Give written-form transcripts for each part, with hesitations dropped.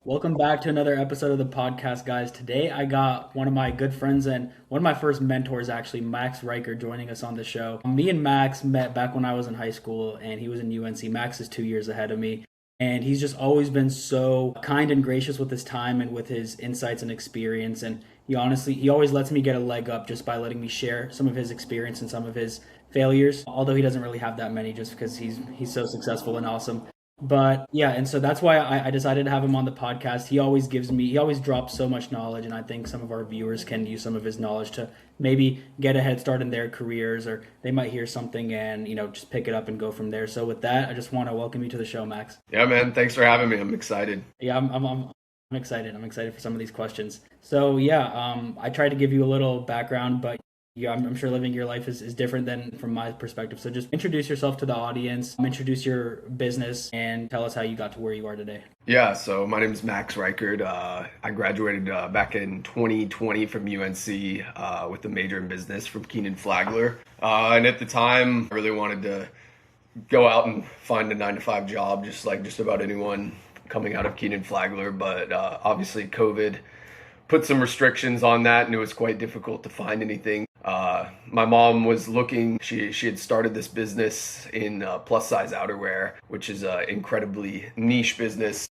Welcome back to another episode of the podcast, guys. Today I got one of my good friends and one of my first mentors, actually, Max Reichard, joining us on the show. Me and Max met back when I was in high school and he was in UNC. Max is 2 years ahead of me. And he's just always been so kind and gracious with his time and with his insights and experience. And he always lets me get a leg up just by letting me share some of his experience and some of his failures. Although he doesn't really have that many, just because he's so successful and awesome. But yeah, and so that's why I decided to have him on the podcast. He always drops so much knowledge, and I think some of our viewers can use some of his knowledge to maybe get a head start in their careers, or they might hear something and, just pick it up and go from there. So with that, I just want to welcome you to the show, Max. Yeah, man. Thanks for having me. I'm excited. Yeah, I'm excited. I'm excited for some of these questions. So yeah, I tried to give you a little background, but yeah, I'm sure living your life is different than from my perspective. So just introduce yourself to the audience, introduce your business, and tell us how you got to where you are today. Yeah, so my name is Max Reichard. I graduated back in 2020 from UNC with a major in business from Keenan Flagler. And at the time, I really wanted to go out and find a 9-to-5 job, just like just about anyone coming out of Keenan Flagler. But obviously, COVID put some restrictions on that, and it was quite difficult to find anything. My mom was looking, she had started this business in plus size outerwear, which is an incredibly niche business.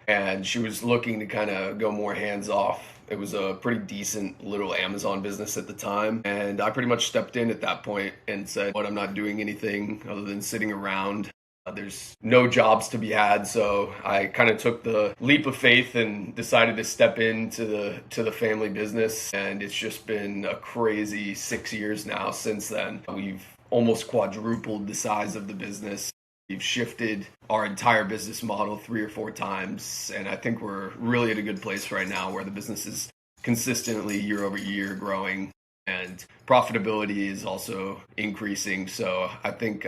And she was looking to kind of go more hands off. It was a pretty decent little Amazon business at the time. And I pretty much stepped in at that point and said, I'm not doing anything other than sitting around. There's no jobs to be had, so I kind of took the leap of faith and decided to step into the family business, and it's just been a crazy 6 years now since then. We've almost quadrupled the size of the business. We've shifted our entire business model 3 or 4 times, and I think we're really at a good place right now where the business is consistently year over year growing, and profitability is also increasing. So I think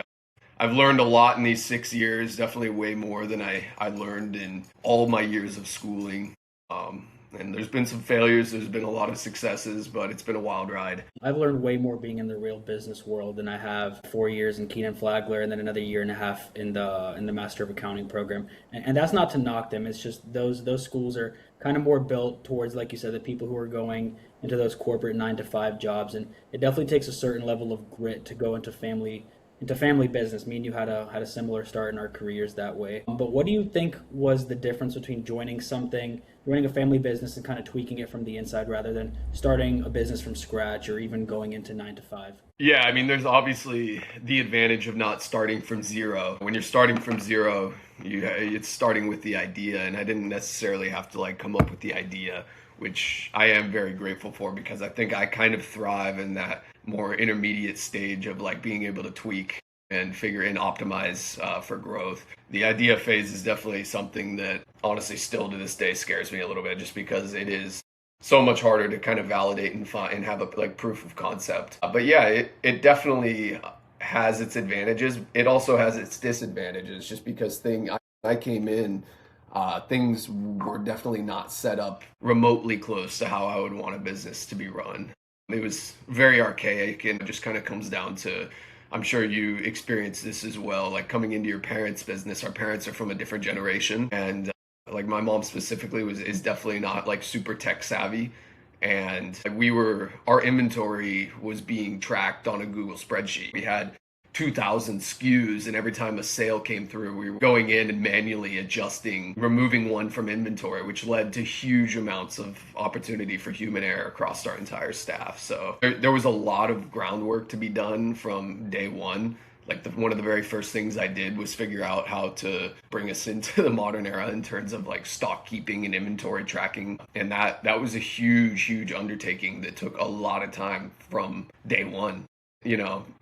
I've learned a lot in these 6 years, definitely way more than I learned in all my years of schooling. And there's been some failures, there's been a lot of successes, but it's been a wild ride. I've learned way more being in the real business world than I have 4 years in Keenan Flagler and then another year and a half in the Master of Accounting program. And that's not to knock them. It's just those schools are kind of more built towards, like you said, the people who are going into those corporate 9 to 5 jobs. And it definitely takes a certain level of grit to go into family business. Me and you had a similar start in our careers that way. But what do you think was the difference between joining a family business and kind of tweaking it from the inside rather than starting a business from scratch or even going into 9 to 5? Yeah, I mean, there's obviously the advantage of not starting from zero. When you're starting from zero, it's starting with the idea, and I didn't necessarily have to like come up with the idea, which I am very grateful for because I think I kind of thrive in that more intermediate stage of like being able to tweak and figure and optimize for growth. The idea phase is definitely something that honestly still to this day scares me a little bit just because it is so much harder to kind of validate and find and have a like proof of concept. But yeah, it definitely has its advantages. It also has its disadvantages just because I came in, things were definitely not set up remotely close to how I would want a business to be run. It was very archaic, and it just kind of comes down to, I'm sure you experienced this as well, like coming into your parents' business. Our parents are from a different generation, and like my mom specifically is definitely not like super tech savvy. And our inventory was being tracked on a Google spreadsheet. We had 2,000 SKUs, and every time a sale came through, we were going in and manually adjusting, removing one from inventory, which led to huge amounts of opportunity for human error across our entire staff. So there was a lot of groundwork to be done from day one. Like one of the very first things I did was figure out how to bring us into the modern era in terms of like stock keeping and inventory tracking. And that was a huge undertaking that took a lot of time from day one.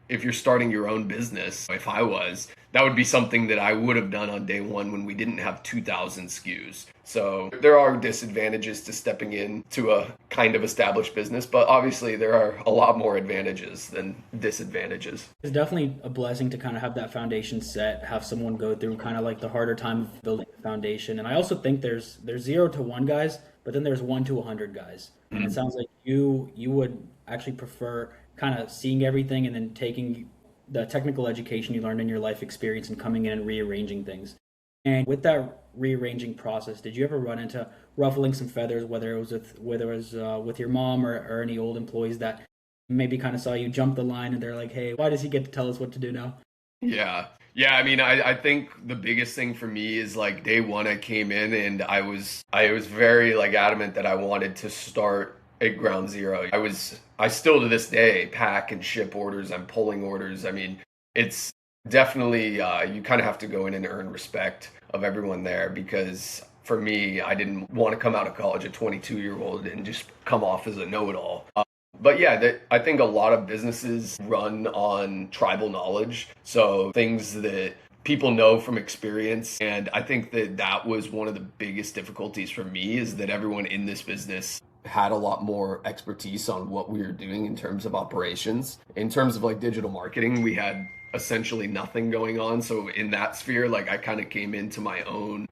If you're starting your own business, if I was, that would be something that I would have done on day one when we didn't have 2,000 SKUs. So there are disadvantages to stepping into a kind of established business, but obviously there are a lot more advantages than disadvantages. It's definitely a blessing to kind of have that foundation set, have someone go through kind of like the harder time of building a foundation. And I also think there's 0 to 1 guys, but then there's 1 to 100 guys. And it sounds like you would actually prefer kind of seeing everything and then taking the technical education you learned in your life experience and coming in and rearranging things. And with that rearranging process, did you ever run into ruffling some feathers, whether it was with your mom or any old employees that maybe kind of saw you jump the line and they're like, "Hey, why does he get to tell us what to do now?" Yeah. Yeah, I mean, I think the biggest thing for me is like day one I came in and I was very like adamant that I wanted to start at ground zero. I still to this day pack and ship orders, I'm pulling orders. I mean, it's definitely you kind of have to go in and earn respect of everyone there because for me, I didn't want to come out of college a 22-year-old and just come off as a know-it-all. But yeah, I think a lot of businesses run on tribal knowledge. So things that people know from experience. And I think that that was one of the biggest difficulties for me is that everyone in this business had a lot more expertise on what we were doing in terms of operations. In terms of like digital marketing, we had essentially nothing going on. So in that sphere, like I kind of came into my own.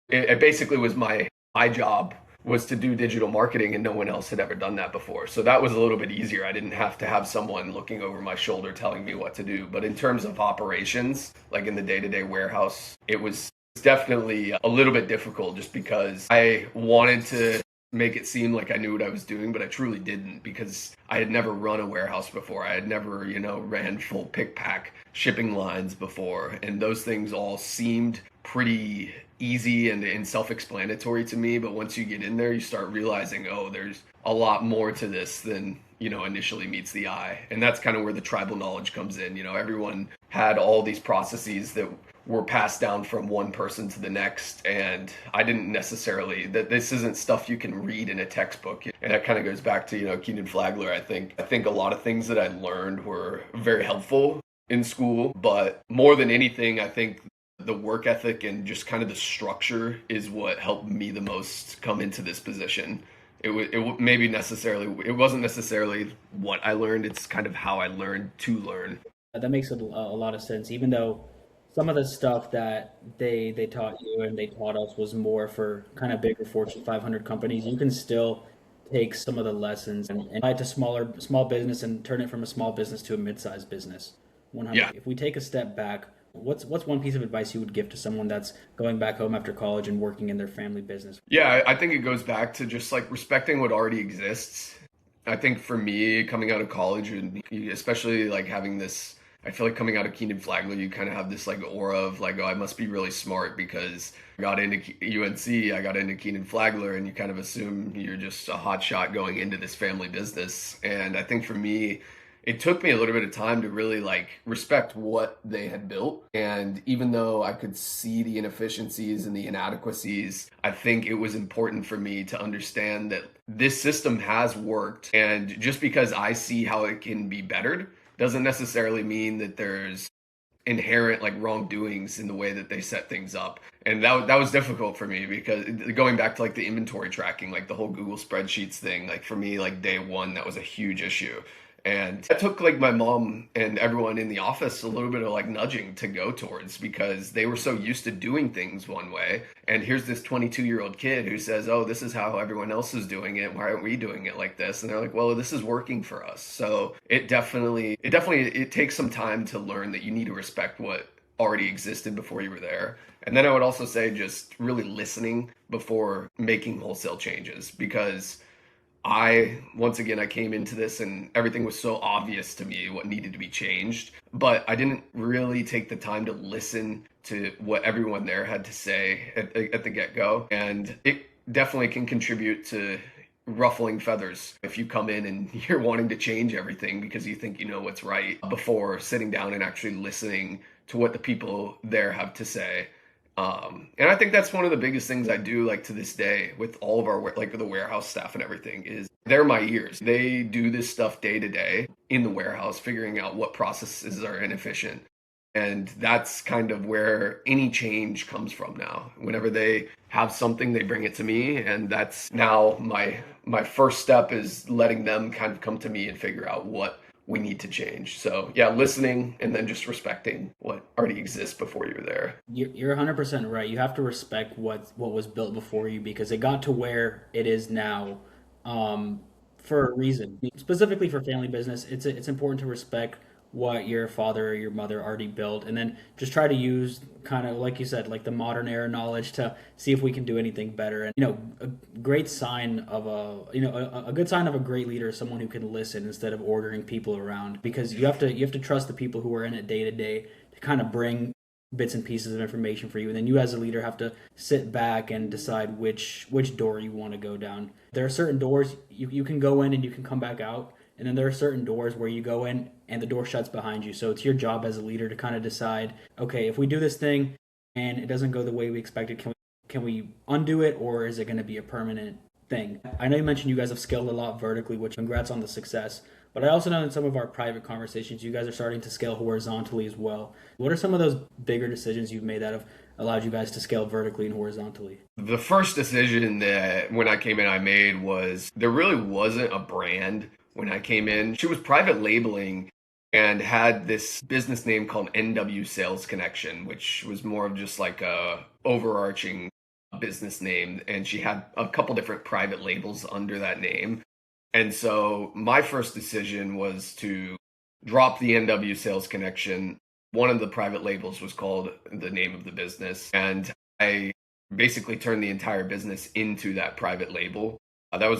It basically was my job was to do digital marketing and no one else had ever done that before. So that was a little bit easier. I didn't have to have someone looking over my shoulder telling me what to do. But in terms of operations, like in the day-to-day warehouse, it was definitely a little bit difficult just because I wanted to make it seem like I knew what I was doing, but I truly didn't because I had never run a warehouse before. I had never, ran full pick pack shipping lines before. And those things all seemed pretty easy and self-explanatory to me, but once you get in there you start realizing, oh, there's a lot more to this than initially meets the eye. And that's kind of where the tribal knowledge comes in. Everyone had all these processes that were passed down from one person to the next, and I didn't necessarily, that this isn't stuff you can read in a textbook. And that kind of goes back to Keenan Flagler. I think a lot of things that I learned were very helpful in school, but more than anything, I think the work ethic and just kind of the structure is what helped me the most come into this position. It wasn't necessarily what I learned. It's kind of how I learned to learn. That makes a lot of sense. Even though some of the stuff that they taught you and they taught us was more for kind of bigger Fortune 500 companies, you can still take some of the lessons and apply it to small business and turn it from a small business to a mid-sized business. Yeah. 100. If we take a step back, what's one piece of advice you would give to someone that's going back home after college and working in their family business? Yeah, I think it goes back to just like respecting what already exists. I think for me, coming out of college, and especially like having this, I feel like coming out of Keenan Flagler, you kind of have this like aura of like, oh, I must be really smart because I got into UNC, I got into Keenan Flagler, and you kind of assume you're just a hot shot going into this family business. And I think for me, it took me a little bit of time to really like respect what they had built. And even though I could see the inefficiencies and the inadequacies, I think it was important for me to understand that this system has worked. And just because I see how it can be bettered doesn't necessarily mean that there's inherent like wrongdoings in the way that they set things up. And that was difficult for me because going back to like the inventory tracking, like the whole Google spreadsheets thing, like for me, like day one, that was a huge issue. And that took like my mom and everyone in the office a little bit of like nudging to go towards because they were so used to doing things one way. And here's this 22-year-old kid who says, oh, this is how everyone else is doing it. Why aren't we doing it like this? And they're like, well, this is working for us. So it definitely takes some time to learn that you need to respect what already existed before you were there. And then I would also say just really listening before making wholesale changes because once again, I came into this and everything was so obvious to me what needed to be changed, but I didn't really take the time to listen to what everyone there had to say at the get-go. And it definitely can contribute to ruffling feathers if you come in and you're wanting to change everything because you think you know what's right before sitting down and actually listening to what the people there have to say. And I think that's one of the biggest things I do like to this day with all of our like the warehouse staff and everything is they're my ears. They do this stuff day to day in the warehouse, figuring out what processes are inefficient. And that's kind of where any change comes from now. Whenever they have something, they bring it to me. And that's now my first step is letting them kind of come to me and figure out what we need to change. So yeah, listening and then just respecting what already exists before you were there. You're 100% right. You have to respect what was built before you because it got to where it is now for a reason. Specifically for family business, it's important to respect what your father or your mother already built, and then just try to use kind of like you said, like the modern era knowledge to see if we can do anything better. And a great sign of a good sign of a great leader is someone who can listen instead of ordering people around, because you have to trust the people who are in it day to day to kind of bring bits and pieces of information for you, and then you as a leader have to sit back and decide which door you want to go down. There are certain doors you can go in and you can come back out, and then there are certain doors where you go in and the door shuts behind you. So it's your job as a leader to kind of decide, okay, if we do this thing and it doesn't go the way we expected, can we undo it, or is it going to be a permanent thing? I know you mentioned you guys have scaled a lot vertically, which congrats on the success. But I also know in some of our private conversations, you guys are starting to scale horizontally as well. What are some of those bigger decisions you've made that have allowed you guys to scale vertically and horizontally? The first decision that when I came in I made was there really wasn't a brand when I came in. She was private labeling and had this business name called NW Sales Connection, which was more of just like a overarching business name. And she had a couple different private labels under that name. And so my first decision was to drop the NW Sales Connection. One of the private labels was called the name of the business. And I basically turned the entire business into that private label. That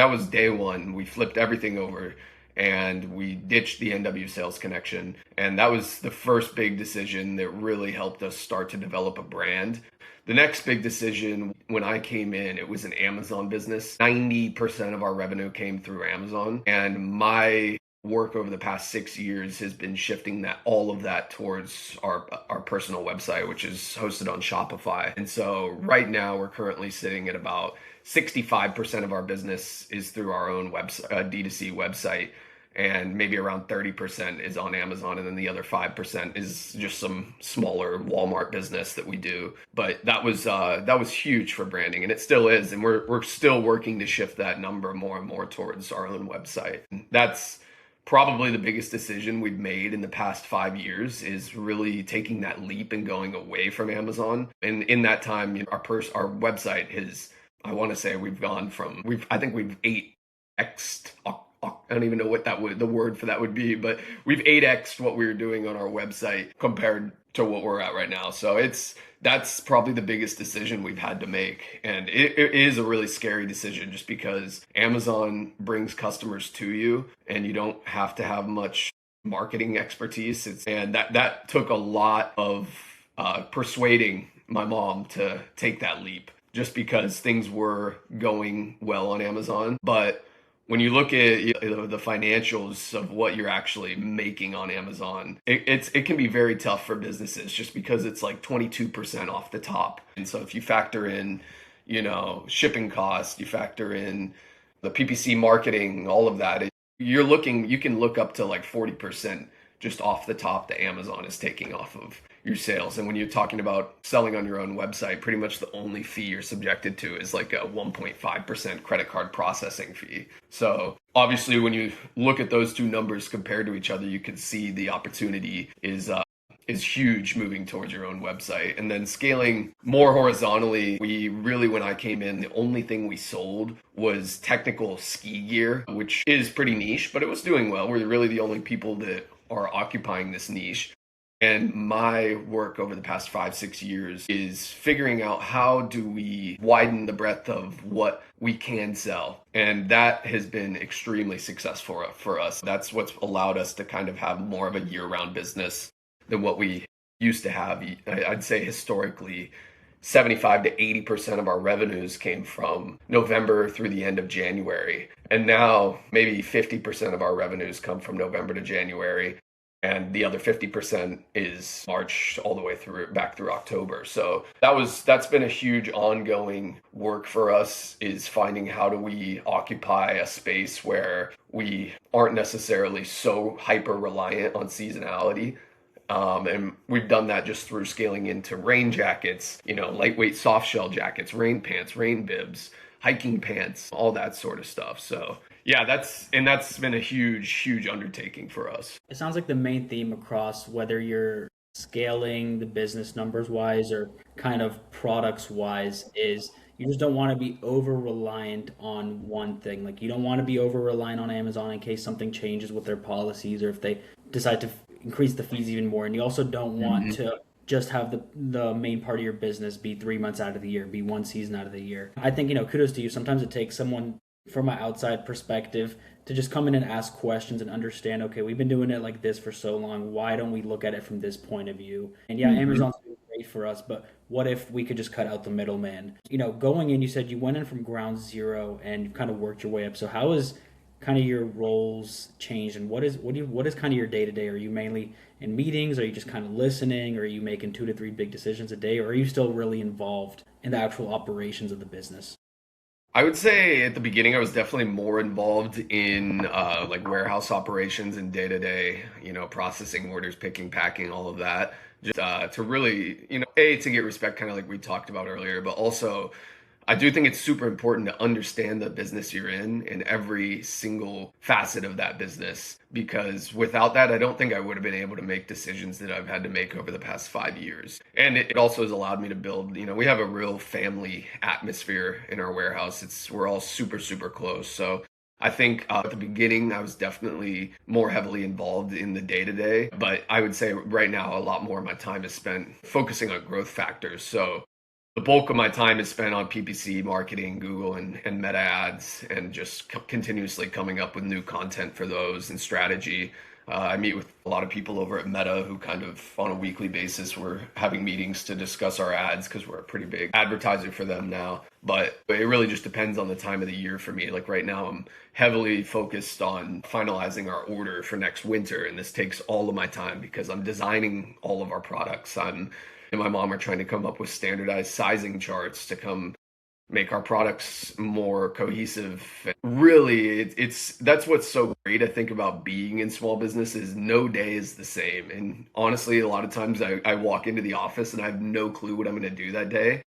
was day one. We flipped everything over and we ditched the NW Sales Connection. And that was the first big decision that really helped us start to develop a brand. The next big decision when I came in, it was an Amazon business. 90% of our revenue came through Amazon. And my work over the past 6 years has been shifting all of that towards our personal website, which is hosted on Shopify. And so right now we're currently sitting at about 65% of our business is through our own website, D2C website. And maybe around 30% is on Amazon, and then the other 5% is just some smaller Walmart business that we do. But that was huge for branding, and it still is, and we're still working to shift that number more and more towards our own website. That's probably the biggest decision we've made in the past 5 years, is really taking that leap and going away from Amazon. And in that time, our website has, I want to say I think we've 8x'd. I don't even know what the word for that would be, but we've 8x'd what we were doing on our website compared to what we're at right now. So that's probably the biggest decision we've had to make. And it is a really scary decision, just because Amazon brings customers to you and you don't have to have much marketing expertise. And that took a lot of persuading my mom to take that leap, just because things were going well on Amazon. But when you look at the financials of what you're actually making on Amazon, it can be very tough for businesses, just because it's like 22% off the top. And so if you factor in, shipping costs, you factor in the PPC marketing, all of that, you can look up to like 40% just off the top that Amazon is taking off of your sales. And when you're talking about selling on your own website, pretty much the only fee you're subjected to is like a 1.5% credit card processing fee. So obviously when you look at those two numbers compared to each other, you can see the opportunity is huge moving towards your own website. And then scaling more horizontally, when I came in, the only thing we sold was technical ski gear, which is pretty niche, but it was doing well. We're really the only people that are occupying this niche. And my work over the past 5-6 years is figuring out how do we widen the breadth of what we can sell. And that has been extremely successful for us. That's what's allowed us to kind of have more of a year-round business than what we used to have. I'd say historically, 75 to 80% of our revenues came from November through the end of January. And now maybe 50% of our revenues come from November to January. And the other 50% is March all the way back through October. So that's been a huge ongoing work for us, is finding how do we occupy a space where we aren't necessarily so hyper reliant on seasonality. And we've done that just through scaling into rain jackets, lightweight soft shell jackets, rain pants, rain bibs, hiking pants, all that sort of stuff. So yeah, that's been a huge undertaking for us. It sounds like the main theme across, whether you're scaling the business numbers wise or kind of products wise, is you just don't want to be over reliant on one thing. Like, you don't want to be over reliant on Amazon in case something changes with their policies, or if they decide to increase the fees even more. And you also don't want Mhm. to just have the main part of your business be 3 months out of the year, be one season out of the year. I think, kudos to you. Sometimes it takes someone from an outside perspective to just come in and ask questions and understand, okay, we've been doing it like this for so long. Why don't we look at it from this point of view? And yeah, Mhm. Amazon's doing great for us, but what if we could just cut out the middleman? Going in, you said you went in from ground zero and you kind of worked your way up. So how is kind of your roles changed, and what is kind of your day to day? Are you mainly in meetings? Are you just kind of listening? Or are you making 2 to 3 big decisions a day? Or are you still really involved in the actual operations of the business? I would say at the beginning, I was definitely more involved in like warehouse operations and day to day, processing orders, picking, packing, all of that. Just to really, to get respect, kind of like we talked about earlier, but also I do think it's super important to understand the business you're in every single facet of that business, because without that, I don't think I would have been able to make decisions that I've had to make over the past 5 years. And it also has allowed me to build, we have a real family atmosphere in our warehouse. We're all super, super close. So I think at the beginning, I was definitely more heavily involved in the day to day, but I would say right now, a lot more of my time is spent focusing on growth factors. So the bulk of my time is spent on PPC marketing, Google and Meta ads, and just continuously coming up with new content for those and strategy. I meet with a lot of people over at Meta who kind of on a weekly basis we're having meetings to discuss our ads because we're a pretty big advertiser for them now. But it really just depends on the time of the year for me. Like right now, I'm heavily focused on finalizing our order for next winter, and this takes all of my time because I'm designing all of our products. I'm and my mom are trying to come up with standardized sizing charts to come make our products more cohesive. Really, it's that's what's so great I think about being in small business is no day is the same. And honestly, a lot of times I walk into the office and I have no clue what I'm going to do that day.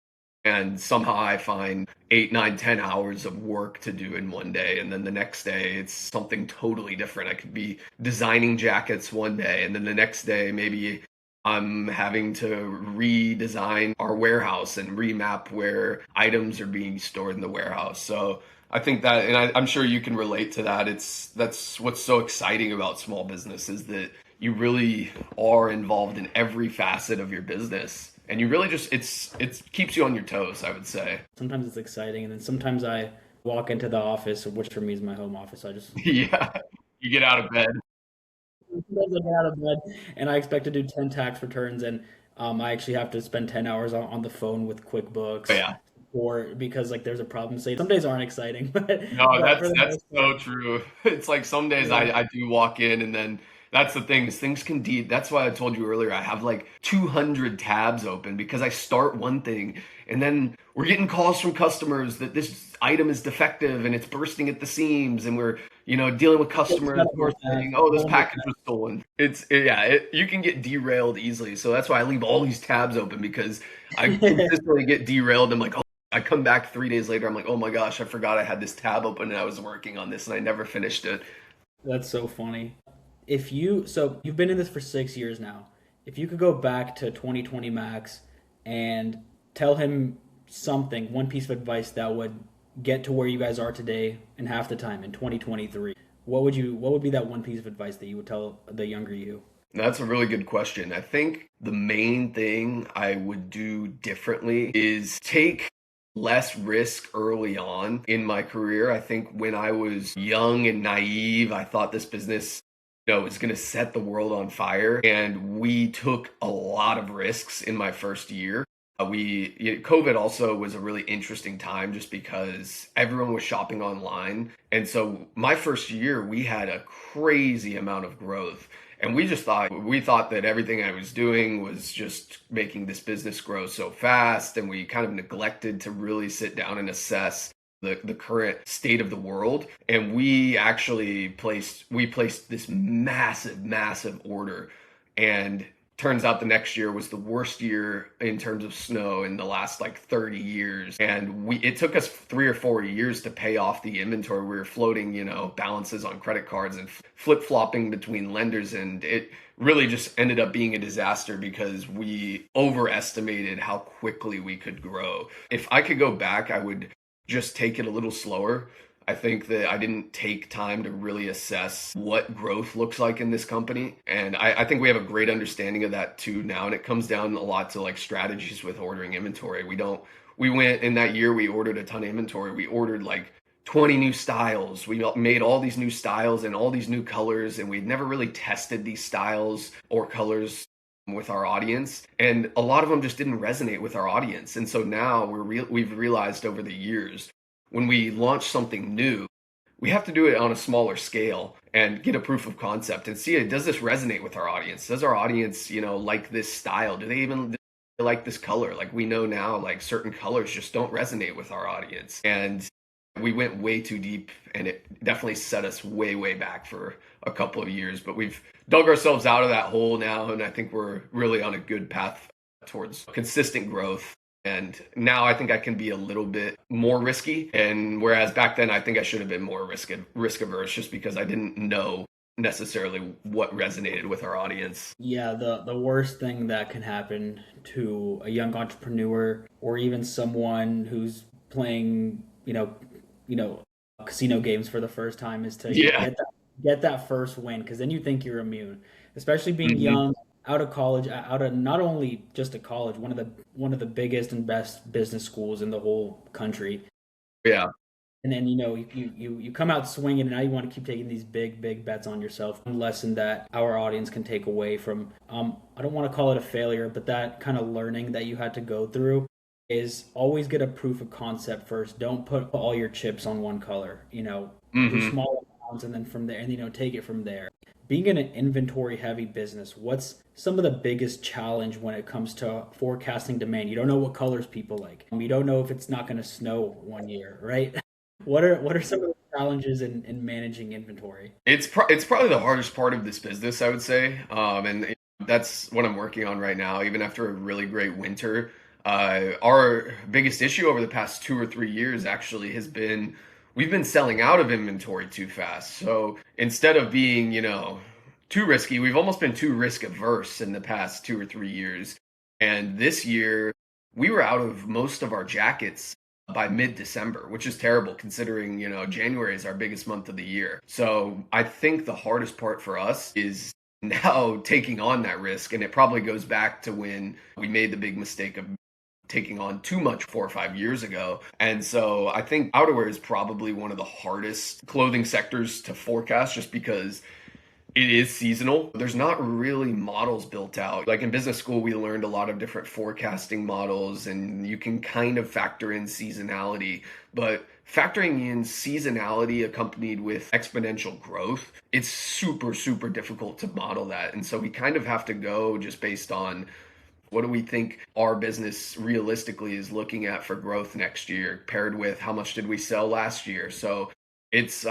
And somehow I find 8, 9, 10 hours of work to do in one day. And then the next day, it's something totally different. I could be designing jackets one day, and then the next day, maybe I'm having to redesign our warehouse and remap where items are being stored in the warehouse. So I think that, and I'm sure you can relate to that. That's what's so exciting about small business is that you really are involved in every facet of your business, and you really just it keeps you on your toes, I would say. Sometimes it's exciting, and then sometimes I walk into the office, which for me is my home office. I just Yeah, you get out of bed. sometimes I get out of bed and I expect to do 10 tax returns, and I actually have to spend 10 hours on the phone with Oh, QuickBooks yeah. or because like there's a problem. Say some days aren't exciting, No, but for the that's most so part, true. It's like some days yeah. I do walk in and then that's the thing is things can that's why I told you earlier I have like 200 tabs open because I start one thing and then we're getting calls from customers that this item is defective and it's bursting at the seams, and we're dealing with It's customers got who are a saying, "Oh, this whole new package was stolen." You can get derailed easily. So that's why I leave all these tabs open because I tab. consistently get derailed. I'm like, I come back 3 days later. I'm like, oh my gosh, I forgot I had this tab open and I was working on this and I never finished it. That's so funny. So you've been in this for 6 years now. If you could go back to 2020 Max and tell him something, one piece of advice that would get to where you guys are today in half the time in 2023, what would be that one piece of advice that you would tell the younger you? That's a really good question. I think the main thing I would do differently is take less risk early on in my career. I think when I was young and naive, I thought this business was going to set the world on fire. And we took a lot of risks in my first year. COVID also was a really interesting time just because everyone was shopping online. And so my first year, we had a crazy amount of growth. And we thought that everything I was doing was just making this business grow so fast. And we kind of neglected to really sit down and assess the current state of the world. And we placed this massive, massive order. And turns out the next year was the worst year in terms of snow in the last like 30 years. And it took us 3 or 4 years to pay off the inventory. We were floating, balances on credit cards and flip-flopping between lenders. And it really just ended up being a disaster because we overestimated how quickly we could grow. If I could go back, I would just take it a little slower. I think that I didn't take time to really assess what growth looks like in this company. And I think we have a great understanding of that too now. And it comes down a lot to like strategies with ordering inventory. We went in that year, we ordered a ton of inventory. We ordered like 20 new styles. We made all these new styles and all these new colors, and we'd never really tested these styles or colors with our audience, and a lot of them just didn't resonate with our audience. And so now we've realized over the years, when we launch something new, we have to do it on a smaller scale and get a proof of concept and see, does this resonate with our audience? Does our audience, like this style? Do they even like this color? Like, we know now, like, certain colors just don't resonate with our audience. And we went way too deep, and it definitely set us way, way back for a couple of years. But we've dug ourselves out of that hole now, and I think we're really on a good path towards consistent growth. And now I think I can be a little bit more risky. And whereas back then I think I should have been more risk averse, just because I didn't know necessarily what resonated with our audience. Yeah, the worst thing that can happen to a young entrepreneur or even someone who's playing, casino games for the first time is to Yeah. get that first win, because then you think you're immune, especially being Hmm. young, out of college, out of not only just a college, one of the biggest and best business schools in the whole country. Yeah. And then you come out swinging, and now you want to keep taking these big bets on yourself. One lesson that our audience can take away from, I don't want to call it a failure, but that kind of learning that you had to go through, is always get a proof of concept first. Don't put all your chips on one color. Do Hmm. small amounts, and then from there, and take it from there. Being in an inventory heavy business, what's some of the biggest challenge when it comes to forecasting demand? You don't know what colors people like. You don't know if it's not going to snow one year, right? What are some of the challenges in managing inventory? It's probably the hardest part of this business, I would say. And that's what I'm working on right now. Even after a really great winter, our biggest issue over the past 2 or 3 years actually has been we've been selling out of inventory too fast. So instead of being, too risky, we've almost been too risk averse in the past 2 or 3 years. And this year, we were out of most of our jackets by mid-December, which is terrible considering, January is our biggest month of the year. So I think the hardest part for us is now taking on that risk. And it probably goes back to when we made the big mistake of taking on too much 4 or 5 years ago. And so I think outerwear is probably one of the hardest clothing sectors to forecast, just because it is seasonal. There's not really models built out. Like in business school, we learned a lot of different forecasting models, and you can kind of factor in seasonality. But factoring in seasonality accompanied with exponential growth, it's super, super difficult to model that. And so we kind of have to go just based on what do we think our business realistically is looking at for growth next year, paired with how much did we sell last year. So it's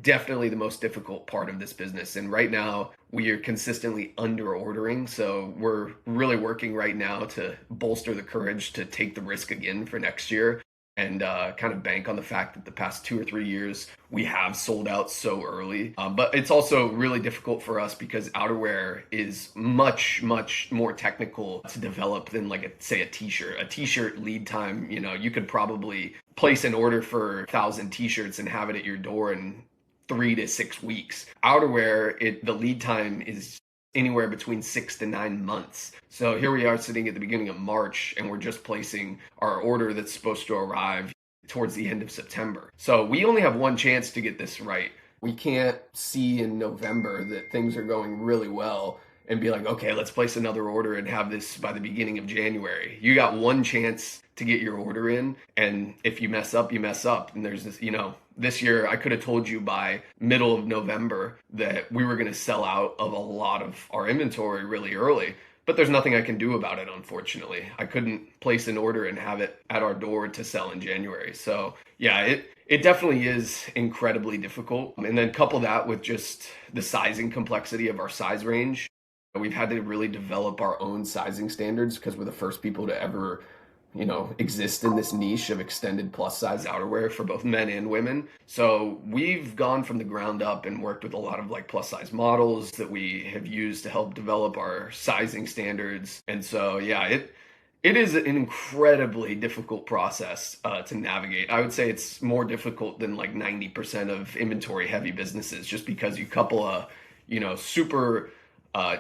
definitely the most difficult part of this business. And right now we are consistently under ordering. So we're really working right now to bolster the courage to take the risk again for next year, and kind of bank on the fact that the past 2 or 3 years we have sold out so early. But it's also really difficult for us because outerwear is much, much more technical to develop than say a t-shirt. A t-shirt lead time, you could probably place an order for 1,000 t-shirts and have it at your door in 3 to 6 weeks. Outerwear, the lead time is anywhere between 6 to 9 months. So here we are sitting at the beginning of March, and we're just placing our order that's supposed to arrive towards the end of September. So we only have one chance to get this right. We can't see in November that things are going really well and be like, okay, let's place another order and have this by the beginning of January. You got one chance to get your order in, and if you mess up, you mess up. And there's this year I could have told you by middle of November that we were going to sell out of a lot of our inventory really early, but there's nothing I can do about it, unfortunately. I couldn't place an order and have it at our door to sell in January. So yeah, it definitely is incredibly difficult. And then couple that with just the sizing complexity of our size range. We've had to really develop our own sizing standards because we're the first people to ever exist in this niche of extended plus size outerwear for both men and women. So we've gone from the ground up and worked with a lot of plus size models that we have used to help develop our sizing standards. And so yeah, It is an incredibly difficult process to navigate. I would say it's more difficult than like 90% of inventory heavy businesses, just because you couple a, super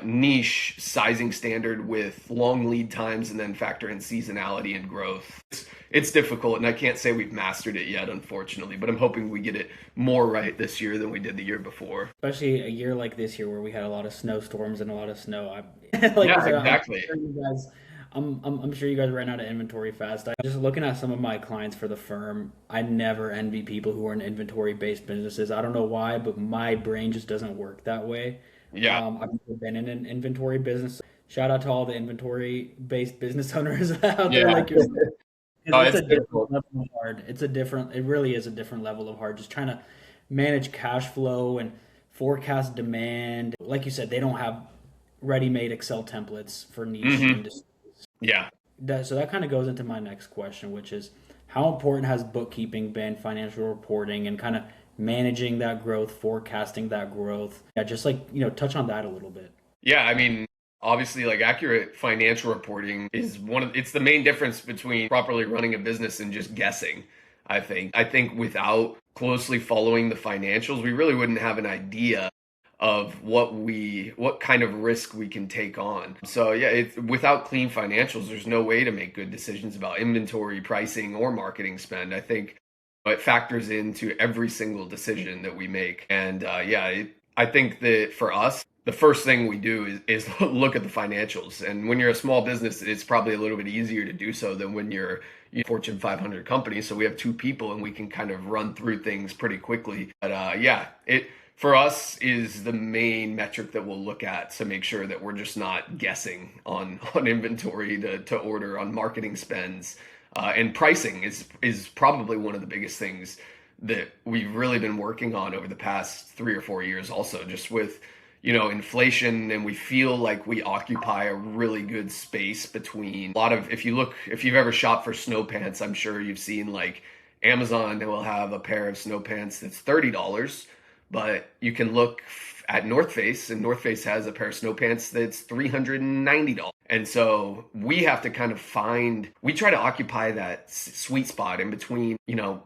niche sizing standard with long lead times and then factor in seasonality and growth. It's difficult, and I can't say we've mastered it yet, unfortunately, but I'm hoping we get it more right this year than we did the year before. Especially a year like this year where we had a lot of snowstorms and a lot of snow. Yeah, I said, exactly. I'm sure you guys ran out of inventory fast. I just looking at some of my clients for the firm. I never envy people who are in inventory based businesses. I don't know why, but my brain just doesn't work that way. Yeah. I've never been in an inventory business. Shout out to all the inventory based business owners out there, Yeah. like yourself. Oh, Because it's it's a different difficult. level of hard. It really is a different level of hard. Just trying to manage cash flow and forecast demand. Like you said, they don't have ready-made Excel templates for niche Hmm. industries. Yeah. So that kind of goes into my next question, which is how important has bookkeeping been, financial reporting, and kind of managing that growth, forecasting that growth? Yeah, just like, touch on that a little bit. Yeah, I mean, obviously, like accurate financial reporting is it's the main difference between properly running a business and just guessing, I think. I think without closely following the financials, we really wouldn't have an idea of what kind of risk we can take on. So yeah, without clean financials, there's no way to make good decisions about inventory, pricing, or marketing spend. I think it factors into every single decision that we make. And I think that for us, the first thing we do is look at the financials. And when you're a small business, it's probably a little bit easier to do so than when you're a Fortune 500 company. So we have two people and we can kind of run through things pretty quickly. But it for us is the main metric that we'll look at to make sure that we're just not guessing on inventory to order, on marketing spends. And pricing is probably one of the biggest things that we've really been working on over the past 3 or 4 years also, just with inflation, and we feel like we occupy a really good space between a lot of, if you've ever shopped for snow pants, I'm sure you've seen like Amazon, they will have a pair of snow pants that's $30, but you can look at North Face, and North Face has a pair of snow pants that's $390. And so we have to kind of we try to occupy that sweet spot in between,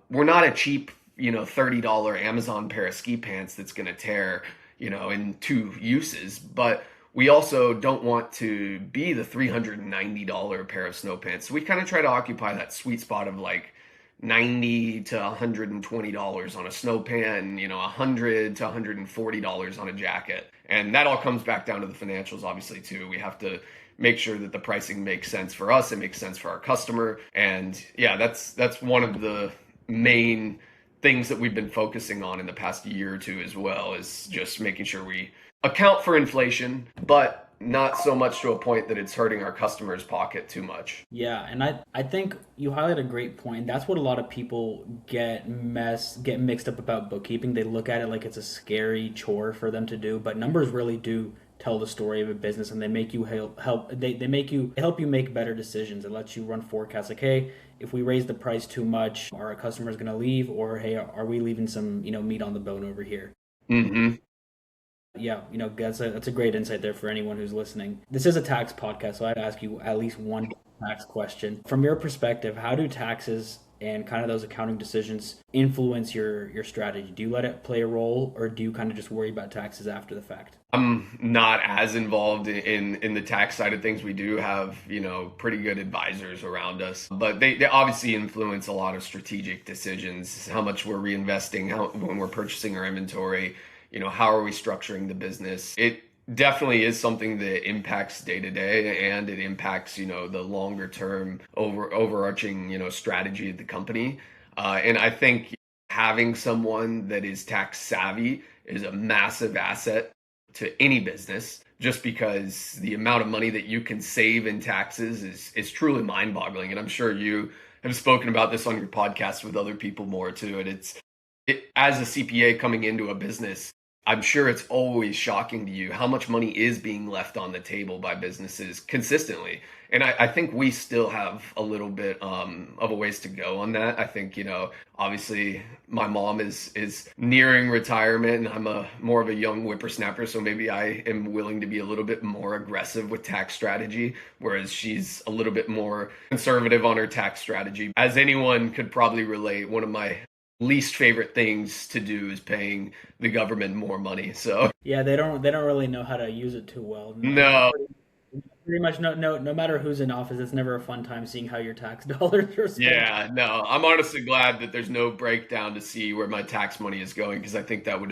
we're not a cheap, $30 Amazon pair of ski pants that's going to tear, in two uses, but we also don't want to be the $390 pair of snow pants. So we kind of try to occupy that sweet spot of like $90 to $120 on a snow pant, $100 to $140 on a jacket. And that all comes back down to the financials, obviously, too. We have to make sure that the pricing makes sense for us, it makes sense for our customer. And yeah, that's one of the main things that we've been focusing on in the past year or two as well, is just making sure we account for inflation, but not so much to a point that it's hurting our customers' pocket too much. Yeah, and I think you highlight a great point. That's what a lot of people get mixed up about bookkeeping. They look at it like it's a scary chore for them to do, but numbers really do tell the story of a business, and they make you help you make better decisions. It lets you run forecasts like, hey, if we raise the price too much, are our customers going to leave, or hey, are we leaving some meat on the bone over here? Mm-hmm. Yeah, that's a great insight there for anyone who's listening. This is a tax podcast, so I'd ask you at least one tax question. From your perspective, how do taxes and kind of those accounting decisions influence your strategy? Do you let it play a role, or do you kind of just worry about taxes after the fact? I'm not as involved in the tax side of things. We do have, pretty good advisors around us, but they obviously influence a lot of strategic decisions, how much we're reinvesting, when we're purchasing our inventory, how are we structuring the business? It definitely is something that impacts day to day, and it impacts, the longer term overarching, strategy of the company. And I think having someone that is tax savvy is a massive asset to any business, just because the amount of money that you can save in taxes is truly mind boggling. And I'm sure you have spoken about this on your podcast with other people more too. And as a CPA coming into a business, I'm sure it's always shocking to you how much money is being left on the table by businesses consistently. And I think we still have a little bit of a ways to go on that. I think, obviously my mom is nearing retirement and I'm a more of a young whippersnapper. So maybe I am willing to be a little bit more aggressive with tax strategy, whereas she's a little bit more conservative on her tax strategy. As anyone could probably relate, one of my least favorite things to do is paying the government more money. So Yeah, they don't really know how to use it too well. no, Pretty much no matter who's in office, it's never a fun time seeing how your tax dollars are spent. yeah, no. I'm honestly glad that there's no breakdown to see where my tax money is going because I think that would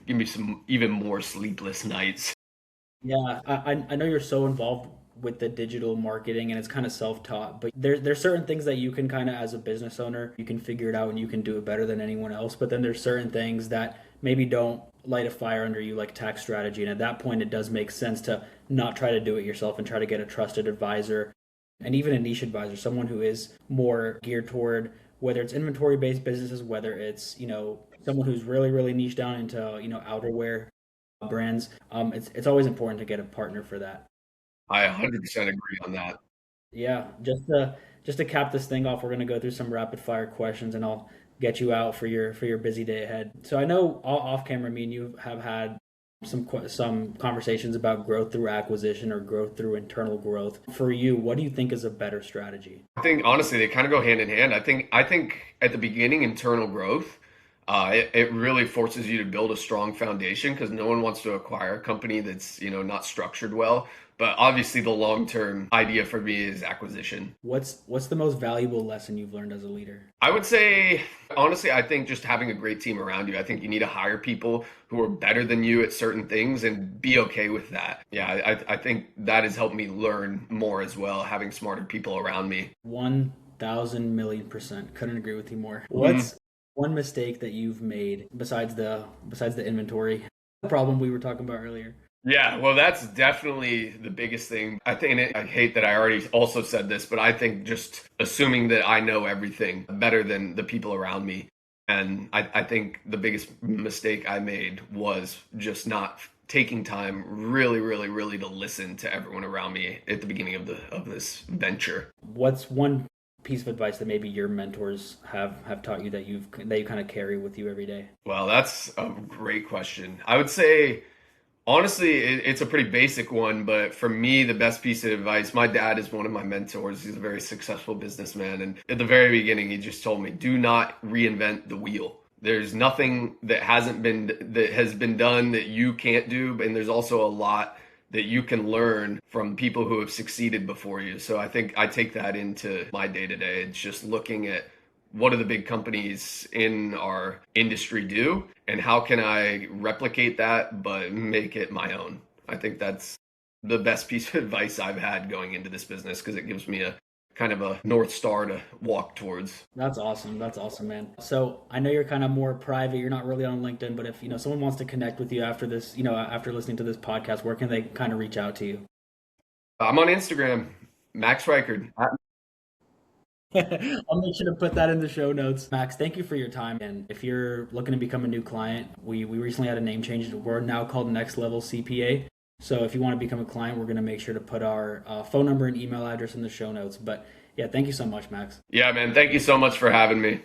give me some even more sleepless nights. Yeah, I know you're so involved with the digital marketing and it's kind of self-taught, but there's certain things that you can kind of as a business owner, you can figure it out and you can do it better than anyone else. But then there's certain things that maybe don't light a fire under you like tax strategy. And at that point, it does make sense to not try to do it yourself and try to get a trusted advisor and even a niche advisor, someone who is more geared toward whether it's inventory based businesses, whether it's, someone who's really niche down into, outerwear brands. It's always important to get a partner for that. I 100% agree on that. Yeah, just to cap this thing off, we're gonna go through some rapid fire questions, and I'll get you out for your busy day ahead. So I know off camera, me and you have had some conversations about growth through acquisition or growth through internal growth. For you, what do you think is a better strategy? I think honestly they kind of go hand in hand. I think at the beginning internal growth, it really forces you to build a strong foundation because no one wants to acquire a company that's not structured well. But obviously the long term idea for me is acquisition. What's the most valuable lesson you've learned as a leader? I would say, honestly, I think just having a great team around you. I think you need to hire people who are better than you at certain things and be okay with that. Yeah, I think that has helped me learn more as well, having smarter people around me. 1,000,000,000% couldn't agree with you more. Mhm. What's one mistake that you've made besides the inventory problem we were talking about earlier? Yeah, well, that's definitely the biggest thing. I think, and I hate that I already also said this, but I think just assuming that I know everything better than the people around me. And I think the biggest mistake I made was just not taking time really to listen to everyone around me at the beginning of this venture. What's one piece of advice that maybe your mentors have taught you that you kind of carry with you every day? Well, that's a great question. I would say honestly, it's a pretty basic one, but for me, the best piece of advice, my dad is one of my mentors. He's a very successful businessman. And at the very beginning, he just told me, do not reinvent the wheel. There's nothing that has been done that you can't do. And there's also a lot that you can learn from people who have succeeded before you. So I think I take that into my day to day. It's just looking at what do the big companies in our industry do and how can I replicate that but make it my own. I think that's the best piece of advice I've had going into this business because it gives me a kind of a North Star to walk towards. That's awesome. That's awesome, man. So I know you're kind of more private. You're not really on LinkedIn, but if someone wants to connect with you after this, after listening to this podcast, where can they kind of reach out to you? I'm on Instagram, Max Reichard. I'll make sure to put that in the show notes. Max, thank you for your time. And if you're looking to become a new client, we recently had a name change. We're now called Next Level CPA. So if you want to become a client, we're going to make sure to put our phone number and email address in the show notes. But yeah, thank you so much, Max. Yeah, man. Thank you so much for having me.